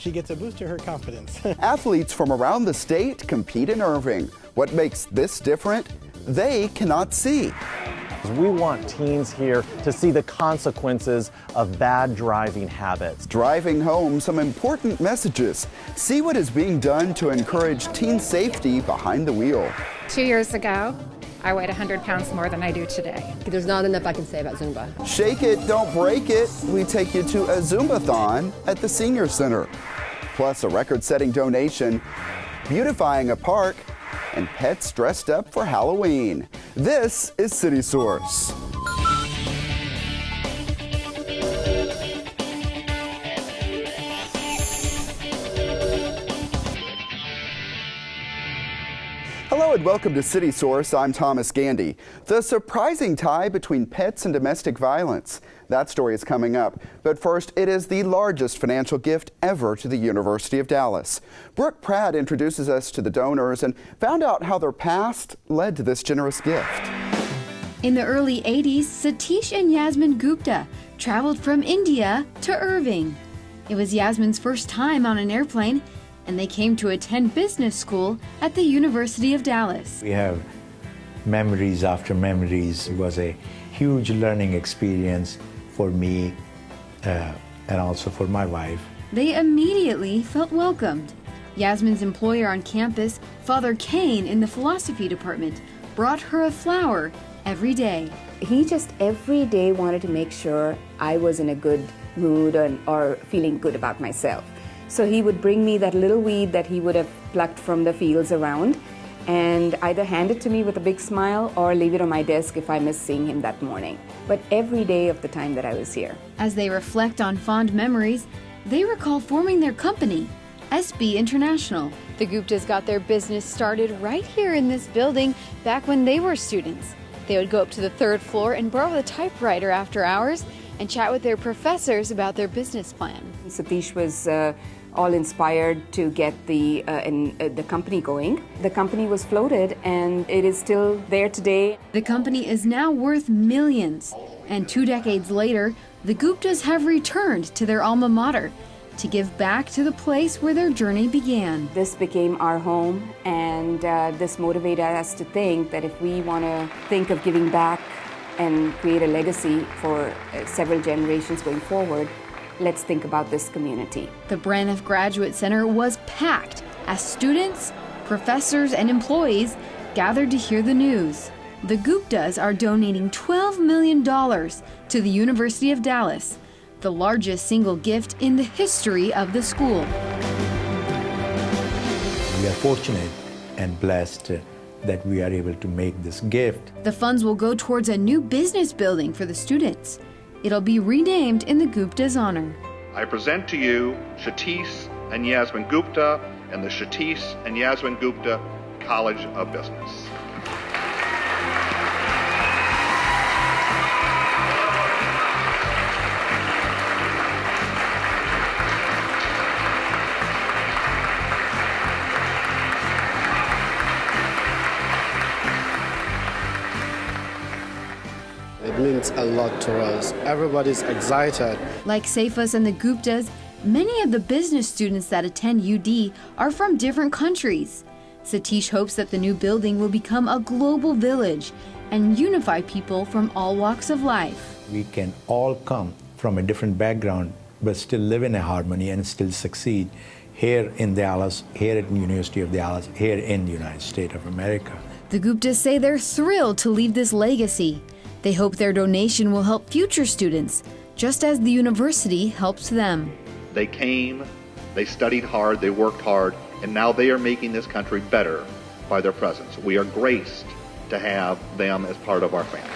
she gets a boost to her confidence. Athletes from around the state compete in Irving. What makes this different? They cannot see. We want teens here to see the consequences of bad driving habits. Driving home some important messages. See what is being done to encourage teen safety behind the wheel. 2 years ago, I weighed 100 pounds more than I do today. There's not enough I can say about Zumba. Shake it, don't break it. We take you to a Zumbathon at the Senior Center. Plus a record-setting donation, beautifying a park, and pets dressed up for Halloween. This is City Source. Hello and welcome to City Source. I'm Thomas Gandy. The surprising tie between pets and domestic violence. That story is coming up. But first, it is the largest financial gift ever to the University of Dallas. Brooke Pratt introduces us to the donors and found out how their past led to this generous gift. In the early 80s, Satish and Yasmin Gupta traveled from India to Irving. It was Yasmin's first time on an airplane, and they came to attend business school at the University of Dallas. We have memories after memories. It was a huge learning experience for me and also for my wife. They immediately felt welcomed. Yasmin's employer on campus, Father Kane in the philosophy department, brought her a flower every day. He just every day wanted to make sure I was in a good mood or feeling good about myself. So he would bring me that little weed that he would have plucked from the fields around and either hand it to me with a big smile or leave it on my desk if I missed seeing him that morning. But every day of the time that I was here. As they reflect on fond memories, they recall forming their company, SB International. The Guptas got their business started right here in this building back when they were students. They would go up to the third floor and borrow the typewriter after hours and chat with their professors about their business plan. Satish was all inspired to get the company going. The company was floated and it is still there today. The company is now worth millions. And 2 decades later, the Guptas have returned to their alma mater to give back to the place where their journey began. This became our home, and this motivated us to think that if we want to think of giving back and create a legacy for several generations going forward, let's think about this community. The Braniff Graduate Center was packed as students, professors, and employees gathered to hear the news. The Guptas are donating $12 million to the University of Dallas, the largest single gift in the history of the school. We are fortunate and blessed that we are able to make this gift. The funds will go towards a new business building for the students. It'll be renamed in the Guptas' honor. I present to you Satish and Yasmin Gupta and the Satish and Yasmin Gupta College of Business. It means a lot to us. Everybody's excited. Like Saifas and the Guptas, many of the business students that attend UD are from different countries. Satish hopes that the new building will become a global village and unify people from all walks of life. We can all come from a different background but still live in a harmony and still succeed here in Dallas, here at the University of Dallas, here in the United States of America. The Guptas say they're thrilled to leave this legacy. They hope their donation will help future students, just as the university helps them. They came, they studied hard, they worked hard, and now they are making this country better by their presence. We are graced to have them as part of our family.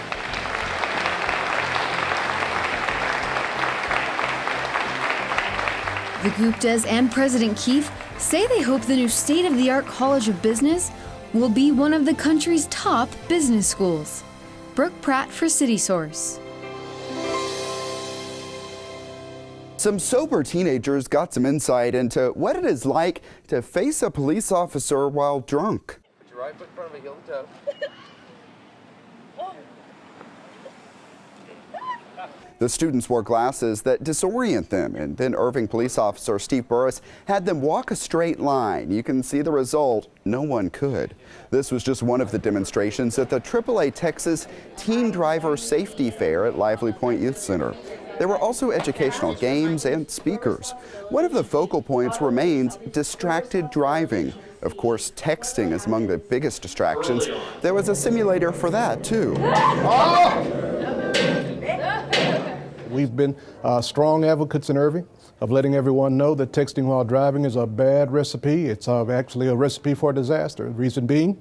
The Guptas and President Keefe say they hope the new state-of-the-art College of Business will be one of the country's top business schools. Brooke Pratt for City Source. Some sober teenagers got some insight into what it is like to face a police officer while drunk. Put your right foot in front of me, heel to toe. The students wore glasses that disorient them, and then Irving police officer Steve Burris had them walk a straight line. You can see the result. No one could. This was just one of the demonstrations at the AAA Texas Teen Driver Safety Fair at Lively Point Youth Center. There were also educational games and speakers. One of the focal points remains distracted driving. Of course, texting is among the biggest distractions. There was a simulator for that, too. We've been strong advocates in Irving of letting everyone know that texting while driving is a bad recipe. It's actually a recipe for disaster. The reason being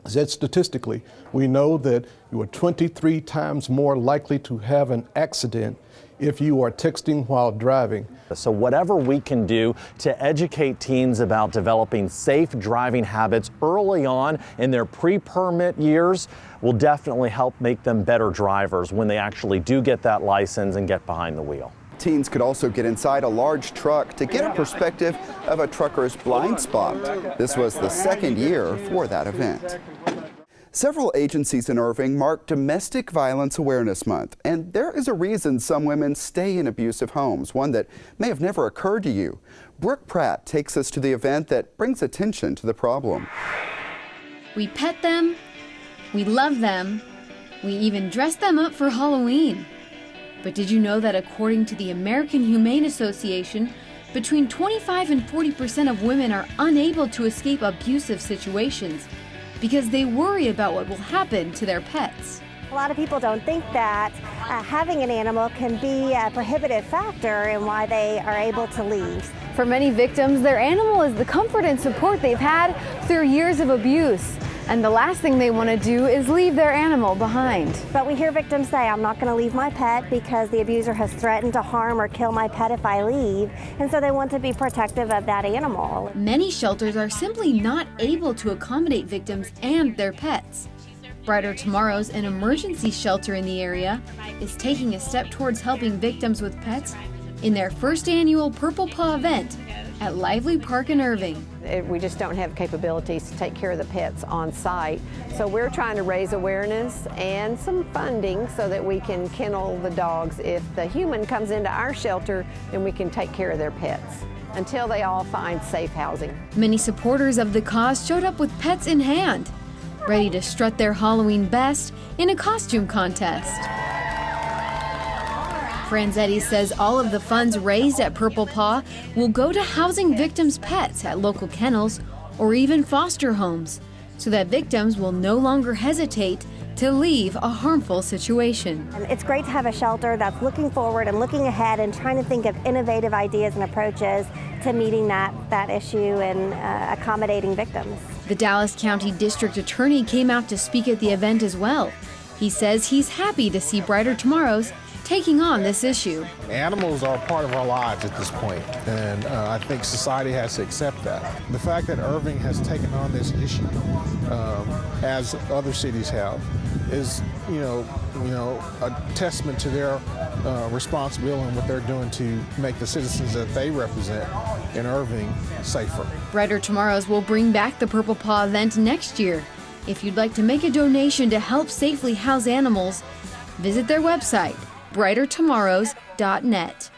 is that statistically, we know that you are 23 times more likely to have an accident if you are texting while driving. So whatever we can do to educate teens about developing safe driving habits early on in their pre-permit years will definitely help make them better drivers when they actually do get that license and get behind the wheel. Teens could also get inside a large truck to get a perspective of a trucker's blind spot. This was the second year for that event. Several agencies in Irving mark Domestic Violence Awareness Month, and there is a reason some women stay in abusive homes, one that may have never occurred to you. Brooke Pratt takes us to the event that brings attention to the problem. We pet them, we love them, we even dress them up for Halloween. But did you know that according to the American Humane Association, between 25 and 40% of women are unable to escape abusive situations because they worry about what will happen to their pets. A lot of people don't think that having an animal can be a prohibitive factor in why they are able to leave. For many victims, their animal is the comfort and support they've had through years of abuse. And the last thing they want to do is leave their animal behind. But we hear victims say, I'm not going to leave my pet because the abuser has threatened to harm or kill my pet if I leave. And so they want to be protective of that animal. Many shelters are simply not able to accommodate victims and their pets. Brighter Tomorrows, an emergency shelter in the area, is taking a step towards helping victims with pets in their first annual Purple Paw event at Lively Park in Irving. We just don't have capabilities to take care of the pets on site. So we're trying to raise awareness and some funding so that we can kennel the dogs. If the human comes into our shelter, then we can take care of their pets until they all find safe housing. Many supporters of the cause showed up with pets in hand, ready to strut their Halloween best in a costume contest. Franzetti says all of the funds raised at Purple Paw will go to housing victims' pets at local kennels or even foster homes, so that victims will no longer hesitate to leave a harmful situation. And it's great to have a shelter that's looking forward and looking ahead and trying to think of innovative ideas and approaches to meeting that issue and accommodating victims. The Dallas County District Attorney came out to speak at the event as well. He says he's happy to see Brighter Tomorrows taking on this issue. Animals are part of our lives at this point, and I think society has to accept that. The fact that Irving has taken on this issue, as other cities have, is a testament to their responsibility and what they're doing to make the citizens that they represent in Irving safer. Brighter Tomorrows will bring back the Purple Paw event next year. If you'd like to make a donation to help safely house animals, visit their website, brightertomorrows.net.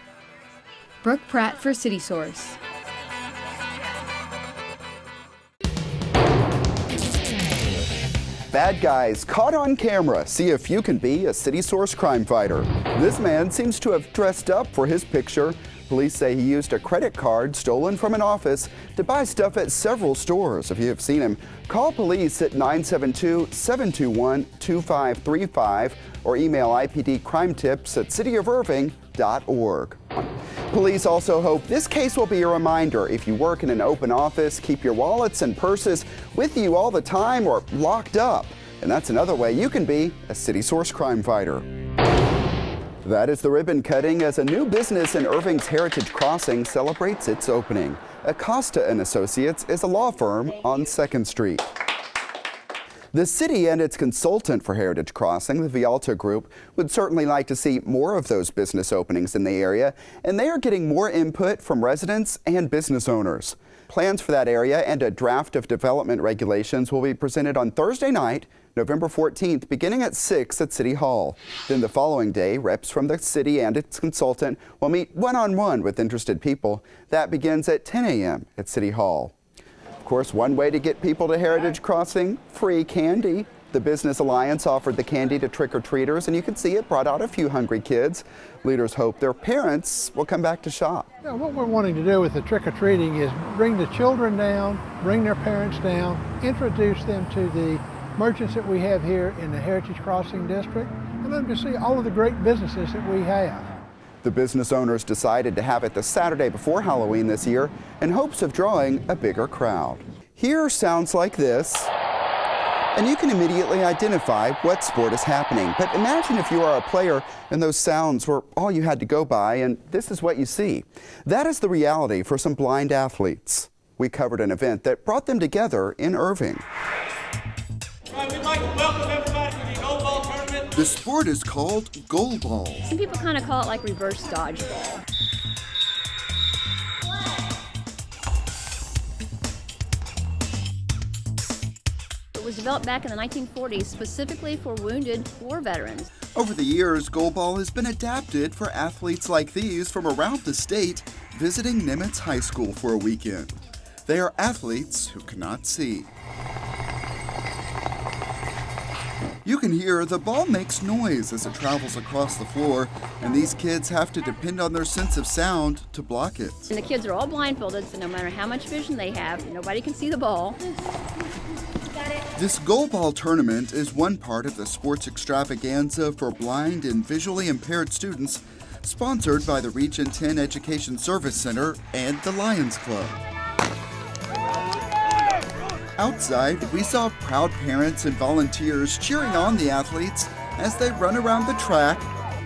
Brooke Pratt for City Source. Bad guys caught on camera. See if you can be a City Source crime fighter. This man seems to have dressed up for his picture. Police say he used a credit card stolen from an office to buy stuff at several stores. If you have seen him, call police at 972-721-2535 or email ipdcrimetips@cityofirving.org. Police also hope this case will be a reminder. If you work in an open office, keep your wallets and purses with you all the time or locked up. And that's another way you can be a City Source crime fighter. That is the ribbon cutting as a new business in Irving's Heritage Crossing celebrates its opening. Acosta & Associates is a law firm on 2nd Street. The city and its consultant for Heritage Crossing, the Vialta Group, would certainly like to see more of those business openings in the area, and they are getting more input from residents and business owners. Plans for that area and a draft of development regulations will be presented on Thursday night, November 14th, beginning at 6 at City Hall. Then the following day, reps from the city and its consultant will meet one-on-one with interested people. That begins at 10 a.m. at City Hall. Of course, one way to get people to Heritage Crossing, free candy. The Business Alliance offered the candy to trick-or-treaters, and you can see it brought out a few hungry kids. Leaders hope their parents will come back to shop. Now, what we're wanting to do with the trick-or-treating is bring the children down, bring their parents down, introduce them to the merchants that we have here in the Heritage Crossing District, and let them to see all of the great businesses that we have. The business owners decided to have it the Saturday before Halloween this year in hopes of drawing a bigger crowd. Here sounds like this. And you can immediately identify what sport is happening. But imagine if you are a player and those sounds were all you had to go by, and this is what you see. That is the reality for some blind athletes. We covered an event that brought them together in Irving. Right, we'd like to welcome everybody to the Goalball tournament. The sport is called Goalball. Some people kind of call it like reverse dodgeball. It was developed back in the 1940s specifically for wounded war veterans. Over the years, Goalball has been adapted for athletes like these from around the state visiting Nimitz High School for a weekend. They are athletes who cannot see. You can hear the ball makes noise as it travels across the floor, and these kids have to depend on their sense of sound to block it. And the kids are all blindfolded, so no matter how much vision they have, nobody can see the ball. This Goalball tournament is one part of the sports extravaganza for blind and visually impaired students, sponsored by the Region 10 Education Service Center and the Lions Club. Outside, we saw proud parents and volunteers cheering on the athletes as they run around the track,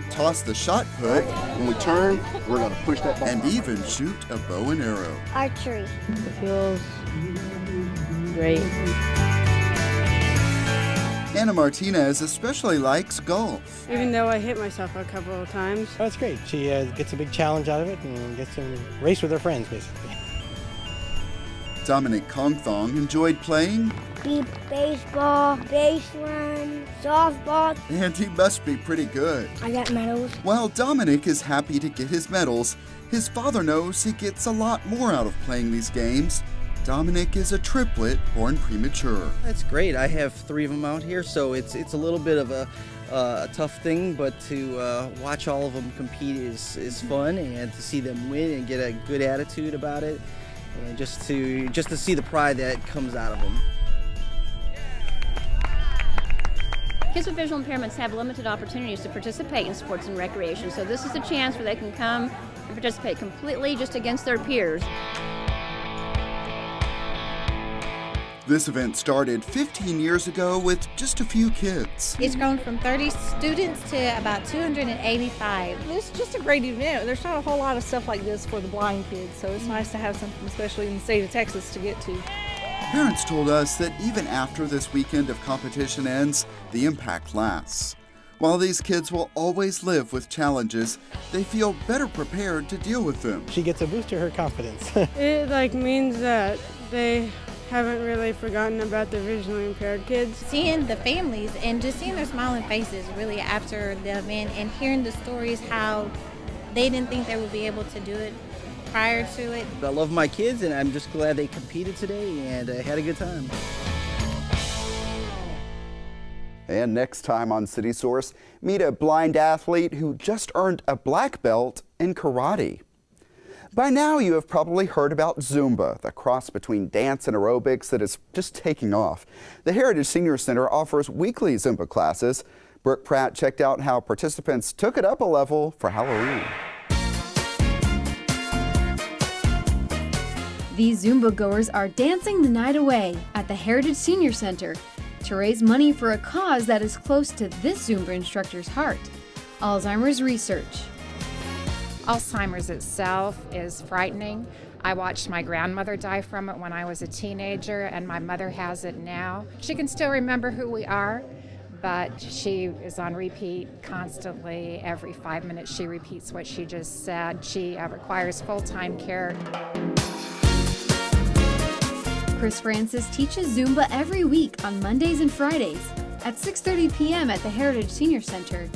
toss the shot put, when we turn, we're going to push that ball, and even shoot a bow and arrow. Archery. It feels great. Anna Martinez especially likes golf. Even though I hit myself a couple of times. Oh, it's great. She gets a big challenge out of it and gets to race with her friends, basically. Dominic Kongthong enjoyed playing baseball, base run, softball. And he must be pretty good. I got medals. While Dominic is happy to get his medals, his father knows he gets a lot more out of playing these games. Dominic is a triplet born premature. That's great. I have 3 of them out here, so it's a little bit of a tough thing, but to watch all of them compete is fun, and to see them win and get a good attitude about it, and just to see the pride that comes out of them. Kids with visual impairments have limited opportunities to participate in sports and recreation, so this is a chance where they can come and participate completely just against their peers. This event started 15 years ago with just a few kids. It's grown from 30 students to about 285. It's just a great event. There's not a whole lot of stuff like this for the blind kids, so it's nice to have something, especially in the state of Texas, to get to. Parents told us that even after this weekend of competition ends, the impact lasts. While these kids will always live with challenges, they feel better prepared to deal with them. She gets a boost to her confidence. It means that they haven't really forgotten about the visually impaired kids. Seeing the families and just seeing their smiling faces really after the event, and hearing the stories how they didn't think they would be able to do it prior to it. I love my kids, and I'm just glad they competed today and had a good time. And next time on City Source, meet a blind athlete who just earned a black belt in karate. By now, you have probably heard about Zumba, the cross between dance and aerobics that is just taking off. The Heritage Senior Center offers weekly Zumba classes. Brooke Pratt checked out how participants took it up a level for Halloween. These Zumba goers are dancing the night away at the Heritage Senior Center to raise money for a cause that is close to this Zumba instructor's heart: Alzheimer's research. Alzheimer's itself is frightening. I watched my grandmother die from it when I was a teenager, and my mother has it now. She can still remember who we are, but she is on repeat constantly. Every 5 minutes she repeats what she just said. She requires full-time care. Chris Francis teaches Zumba every week on Mondays and Fridays. at 6:30 p.m. at the Heritage Senior Center.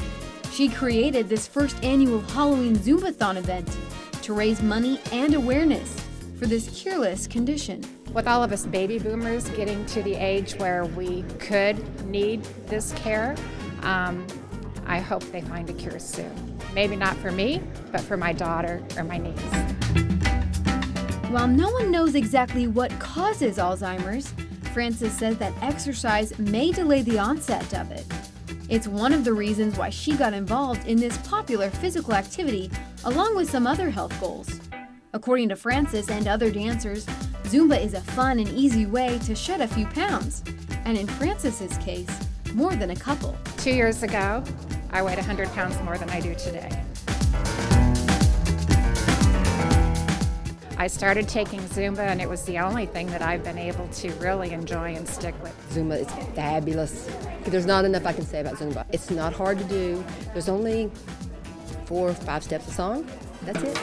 She created this first annual Halloween Zumbathon event to raise money and awareness for this cureless condition. With all of us baby boomers getting to the age where we could need this care, I hope they find a cure soon. Maybe not for me, but for my daughter or my niece. While no one knows exactly what causes Alzheimer's, Frances says that exercise may delay the onset of it. It's one of the reasons why she got involved in this popular physical activity, along with some other health goals. According to Frances and other dancers, Zumba is a fun and easy way to shed a few pounds, and in Frances's case, more than a couple. 2 years ago, I weighed 100 pounds more than I do today. I started taking Zumba, and it was the only thing that I've been able to really enjoy and stick with. Zumba is fabulous. There's not enough I can say about Zumba. It's not hard to do. There's only 4 or 5 steps a song. That's it.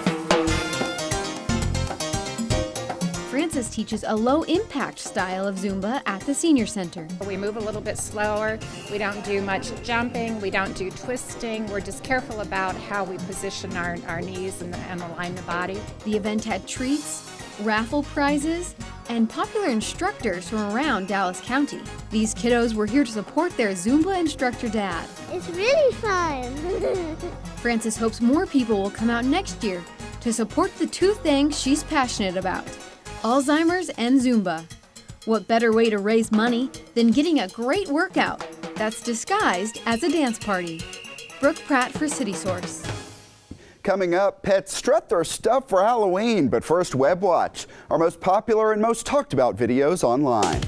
Frances teaches a low-impact style of Zumba at the Senior Center. We move a little bit slower. We don't do much jumping. We don't do twisting. We're just careful about how we position our knees and align the body. The event had treats, raffle prizes, and popular instructors from around Dallas County. These kiddos were here to support their Zumba instructor dad. It's really fun. Frances hopes more people will come out next year to support the 2 things she's passionate about: Alzheimer's and Zumba. What better way to raise money than getting a great workout that's disguised as a dance party? Brooke Pratt for CitySource. Coming up, pets strut their stuff for Halloween, but first, Web Watch, our most popular and most talked about videos online.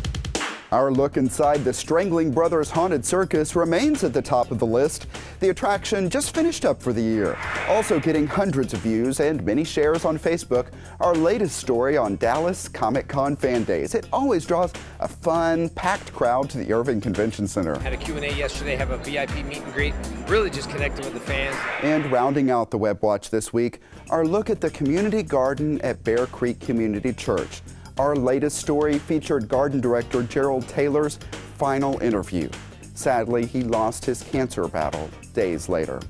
Our look inside the Strangling Brothers Haunted Circus remains at the top of the list. The attraction just finished up for the year. Also getting hundreds of views and many shares on Facebook, our latest story on Dallas Comic-Con Fan Days. It always draws a fun, packed crowd to the Irving Convention Center. Had a Q&A yesterday, have a VIP meet and greet, really just connecting with the fans. And rounding out the Web Watch this week, our look at the community garden at Bear Creek Community Church. Our latest story featured garden director Gerald Taylor's final interview. Sadly, he lost his cancer battle days later.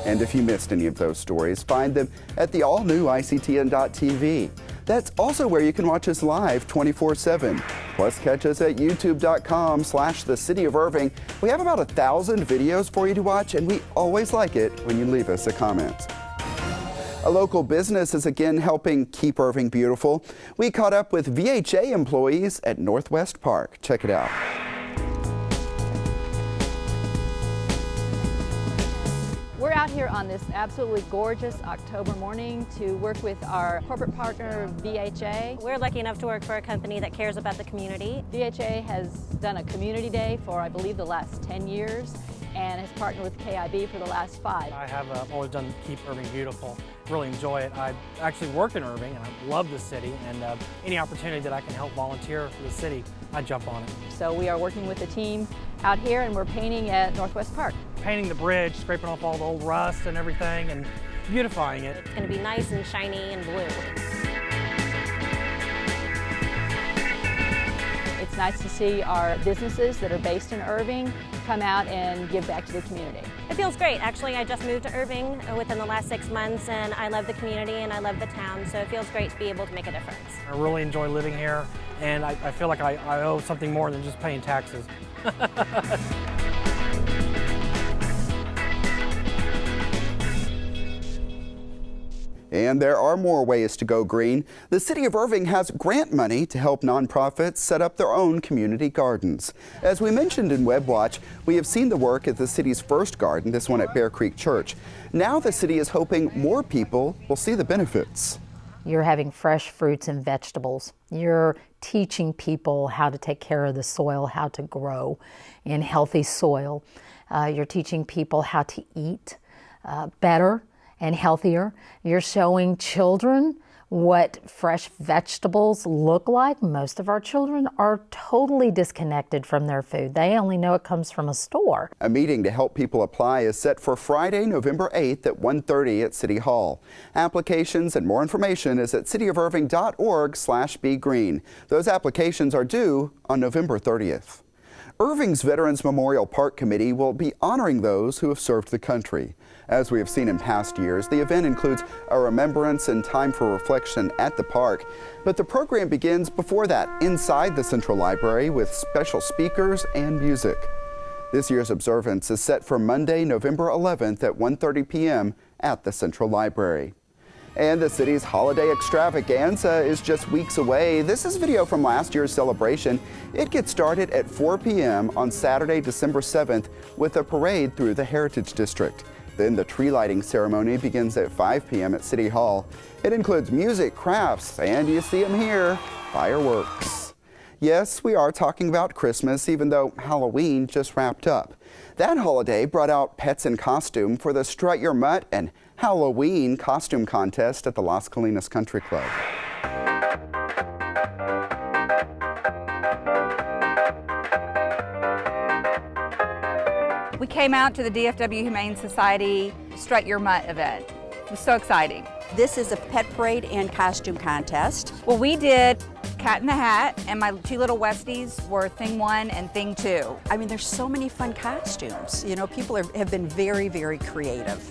And if you missed any of those stories, find them at the all-new ICTN.tv. That's also where you can watch us live 24/7. Plus, catch us at youtube.com/thecityofirving. We have about 1,000 videos for you to watch, and we always like it when you leave us a comment. A local business is again helping keep Irving beautiful. We caught up with VHA employees at Northwest Park. Check it out. We're out here on this absolutely gorgeous October morning to work with our corporate partner, VHA. We're lucky enough to work for a company that cares about the community. VHA has done a community day for, I believe, the last 10 years and has partnered with KIB for the last 5. I have always done Keep Irving Beautiful. Really enjoy it. I actually work in Irving and I love the city, and any opportunity that I can help volunteer for the city, I jump on it. So we are working with the team out here and we're painting at Northwest Park. Painting the bridge, scraping off all the old rust and everything and beautifying it. It's going to be nice and shiny and blue. It's nice to see our businesses that are based in Irving come out and give back to the community. It feels great. Actually, I just moved to Irving within the last 6 months, and I love the community and I love the town, so it feels great to be able to make a difference. I really enjoy living here, and I feel like I owe something more than just paying taxes. And there are more ways to go green. The City of Irving has grant money to help nonprofits set up their own community gardens. As we mentioned in Web Watch, we have seen the work at the city's first garden, this one at Bear Creek Church. Now the city is hoping more people will see the benefits. You're having fresh fruits and vegetables. You're teaching people how to take care of the soil, how to grow in healthy soil. You're teaching people how to eat better and healthier. You're showing children what fresh vegetables look like. Most of our children are totally disconnected from their food. They only know it comes from a store. A meeting to help people apply is set for Friday, November 8th at 1:30 at City Hall. Applications and more information is at cityofirving.org/begreen. Those applications are due on November 30th. Irving's Veterans Memorial Park Committee will be honoring those who have served the country. As we have seen in past years, the event includes a remembrance and time for reflection at the park. But the program begins before that, inside the Central Library with special speakers and music. This year's observance is set for Monday, November 11th at 1:30 p.m. at the Central Library. And the city's holiday extravaganza is just weeks away. This is video from last year's celebration. It gets started at 4 p.m. on Saturday, December 7th with a parade through the Heritage District. Then the tree lighting ceremony begins at 5 p.m. at City Hall. It includes music, crafts, and you see them here, fireworks. Yes, we are talking about Christmas, even though Halloween just wrapped up. That holiday brought out pets in costume for the Strut Your Mutt and Halloween costume contest at the Las Colinas Country Club. We came out to the DFW Humane Society Strut Your Mutt event. It was so exciting. This is a pet parade and costume contest. Well, we did Cat in the Hat, and my two little Westies were Thing 1 and Thing 2. I mean, there's so many fun costumes. You know, people have been very, very creative.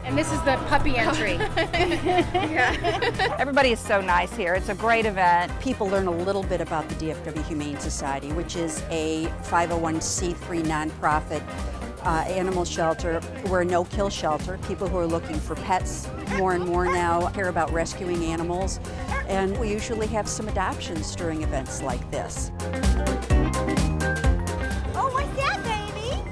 And this is the puppy entry. Yeah. Everybody is so nice here. It's a great event. People learn a little bit about the DFW Humane Society, which is a 501c3 nonprofit animal shelter. We're a no-kill shelter. People who are looking for pets more and more now care about rescuing animals, and we usually have some adoptions during events like this. Oh, what's that, baby?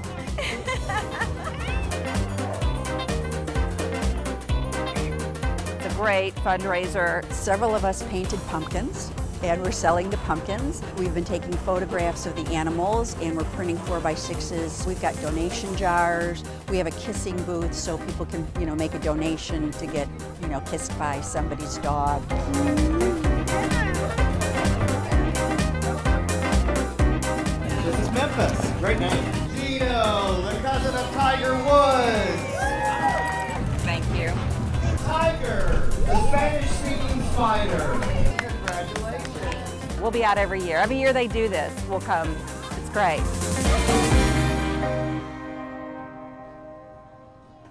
It's a great fundraiser. Several of us painted pumpkins, and we're selling the pumpkins. We've been taking photographs of the animals, and we're printing 4x6s. We've got donation jars. We have a kissing booth so people can, make a donation to get, kissed by somebody's dog. This is Memphis. Great name. Gino, the cousin of Tiger Woods. Thank you. Tiger, the Spanish-speaking spider. We'll be out every year. Every year they do this, we'll come. It's great.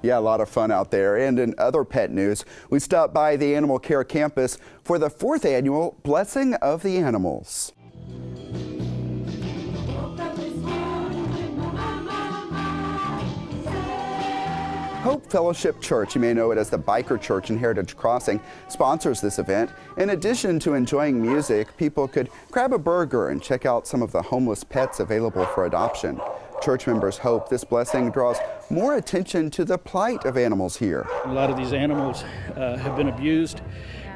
Yeah, a lot of fun out there. And in other pet news, we stopped by the Animal Care Campus for the 4th annual Blessing of the Animals. Hope Fellowship Church, you may know it as the Biker Church in Heritage Crossing, sponsors this event. In addition to enjoying music, people could grab a burger and check out some of the homeless pets available for adoption. Church members hope this blessing draws more attention to the plight of animals here. A lot of these animals have been abused,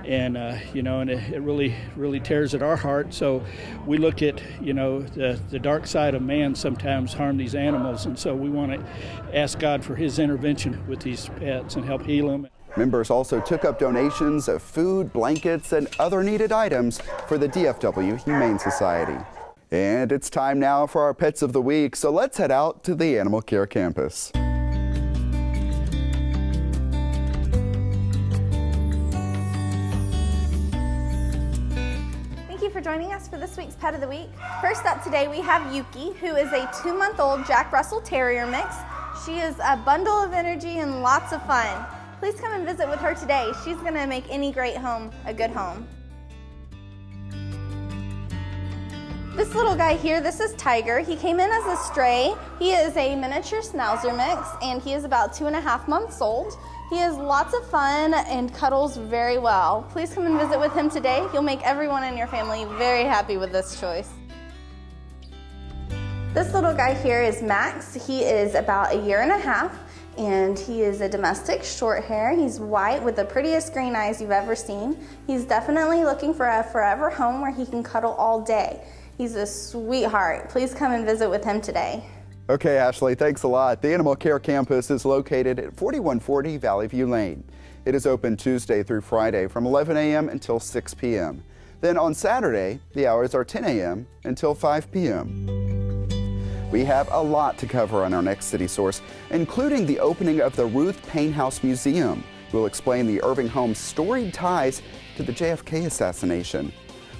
and and it really tears at our heart. So we look at the dark side of man sometimes harm these animals, and so we want to ask God for His intervention with these pets and help heal them. Members also took up donations of food, blankets, and other needed items for the DFW Humane Society. And it's time now for our Pets of the Week, so let's head out to the Animal Care Campus. Thank you for joining us for this week's Pet of the Week. First up today we have Yuki, who is a 2-month-old Jack Russell Terrier mix. She is a bundle of energy and lots of fun. Please come and visit with her today. She's going to make any great home a good home. This little guy here, this is Tiger. He came in as a stray. He is a miniature Schnauzer mix, and he is about 2.5 months old. He has lots of fun and cuddles very well. Please come and visit with him today. You'll make everyone in your family very happy with this choice. This little guy here is Max. He is about 1.5 years, and he is a domestic short hair. He's white with the prettiest green eyes you've ever seen. He's definitely looking for a forever home where he can cuddle all day. He's a sweetheart. Please come and visit with him today. Okay, Ashley, thanks a lot. The Animal Care Campus is located at 4140 Valley View Lane. It is open Tuesday through Friday from 11 a.m. until 6 p.m. Then on Saturday, the hours are 10 a.m. until 5 p.m. We have a lot to cover on our next City Source, including the opening of the Ruth Paine House Museum. We'll explain the Irving home's storied ties to the JFK assassination.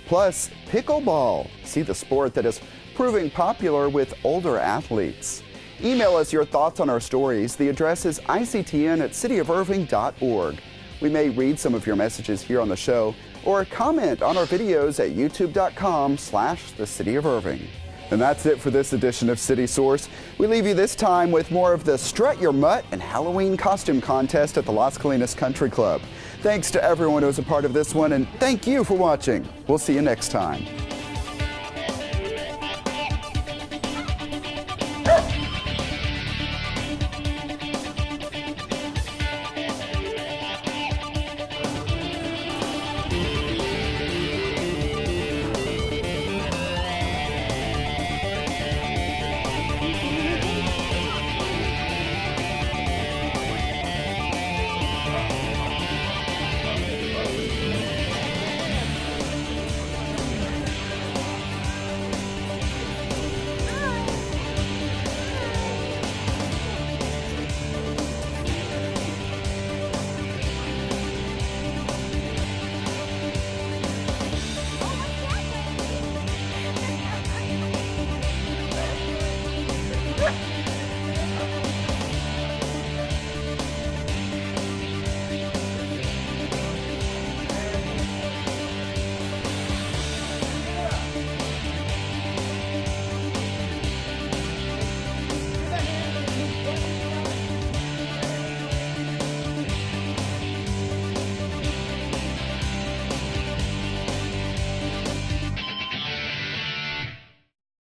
Plus, pickleball. See the sport that is proving popular with older athletes. Email us your thoughts on our stories. The address is ictn@cityofirving.org. We may read some of your messages here on the show or comment on our videos at youtube.com/thecityofirving. And that's it for this edition of City Source. We leave you this time with more of the Strut Your Mutt and Halloween costume contest at the Las Colinas Country Club. Thanks to everyone who was a part of this one, and thank you for watching. We'll see you next time.